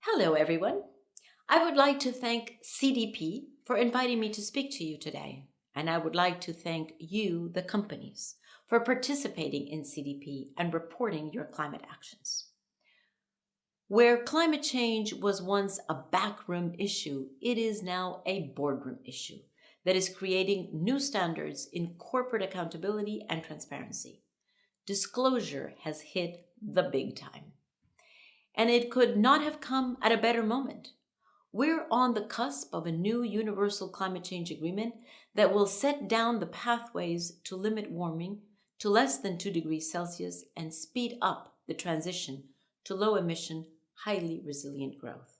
Hello, everyone. I would like to thank CDP for inviting me to speak to you today. And I would like to thank you, the companies, for participating in CDP and reporting your climate actions. Where climate change was once a backroom issue, it is now a boardroom issue that is creating new standards in corporate accountability and transparency. Disclosure has hit the big time. And it could not have come at a better moment. We're on the cusp of a new universal climate change agreement that will set down the pathways to limit warming to less than 2 degrees Celsius and speed up the transition to low-emission, highly resilient growth.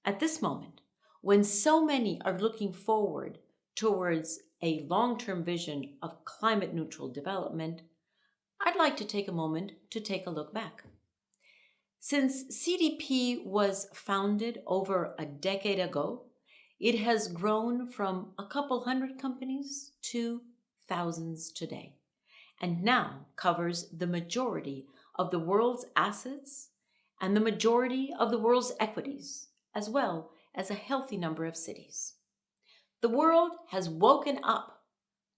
At this moment, when so many are looking forward towards a long-term vision of climate-neutral development, I'd like to take a moment to take a look back. Since CDP was founded over a decade ago, it has grown from a couple hundred companies to thousands today, and now covers the majority of the world's assets and the majority of the world's equities, as well as a healthy number of cities. The world has woken up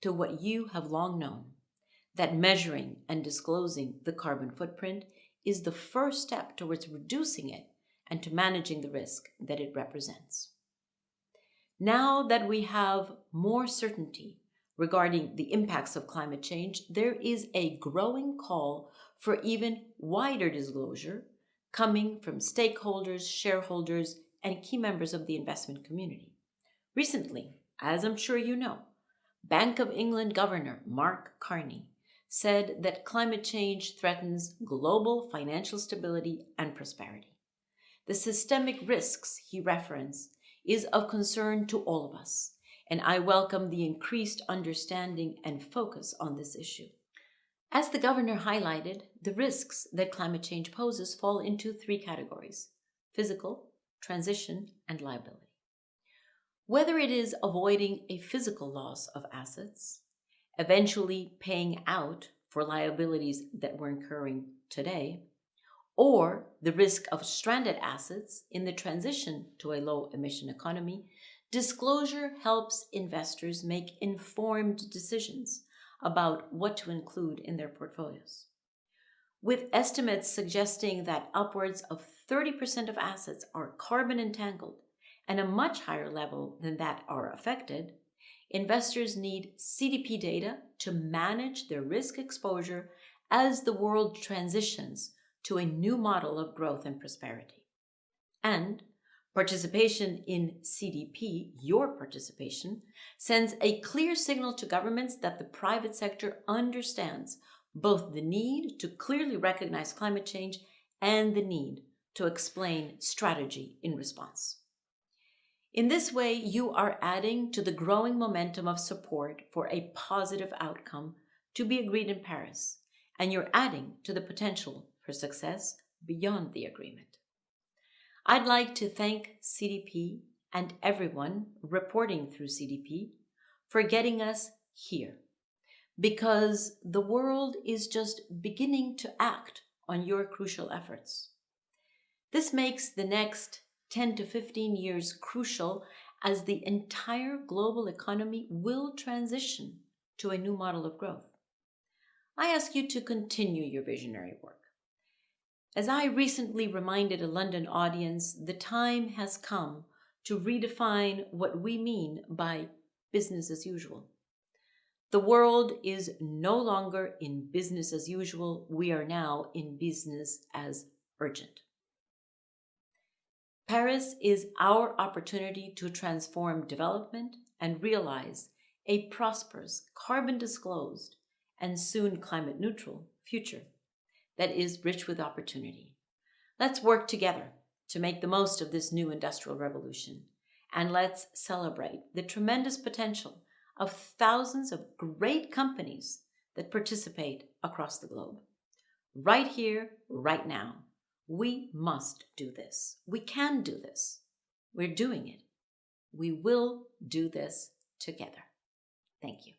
to what you have long known, that measuring and disclosing the carbon footprint is the first step towards reducing it and to managing the risk that it represents. Now that we have more certainty regarding the impacts of climate change, there is a growing call for even wider disclosure coming from stakeholders, shareholders, and key members of the investment community. Recently, as I'm sure you know, Bank of England Governor Mark Carney said that climate change threatens global financial stability and prosperity. The systemic risks he referenced is of concern to all of us, and I welcome the increased understanding and focus on this issue. As the governor highlighted, the risks that climate change poses fall into 3 categories: physical, transition, and liability. Whether it is avoiding a physical loss of assets, eventually paying out for liabilities that we're incurring today, or the risk of stranded assets in the transition to a low-emission economy, disclosure helps investors make informed decisions about what to include in their portfolios. With estimates suggesting that upwards of 30% of assets are carbon entangled and a much higher level than that are affected, investors need CDP data to manage their risk exposure as the world transitions to a new model of growth and prosperity. And participation in CDP, your participation, sends a clear signal to governments that the private sector understands both the need to clearly recognize climate change and the need to explain strategy in response. In this way, you are adding to the growing momentum of support for a positive outcome to be agreed in Paris, and you're adding to the potential for success beyond the agreement. I'd like to thank CDP and everyone reporting through CDP for getting us here, because the world is just beginning to act on your crucial efforts. This makes the next 10 to 15 years crucial as the entire global economy will transition to a new model of growth. I ask you to continue your visionary work. As I recently reminded a London audience, the time has come to redefine what we mean by business as usual. The world is no longer in business as usual. We are now in business as urgent. Paris is our opportunity to transform development and realize a prosperous, carbon-disclosed, and soon climate-neutral future that is rich with opportunity. Let's work together to make the most of this new industrial revolution, and let's celebrate the tremendous potential of thousands of great companies that participate across the globe. Right here, right now. We must do this. We can do this. We're doing it. We will do this together. Thank you.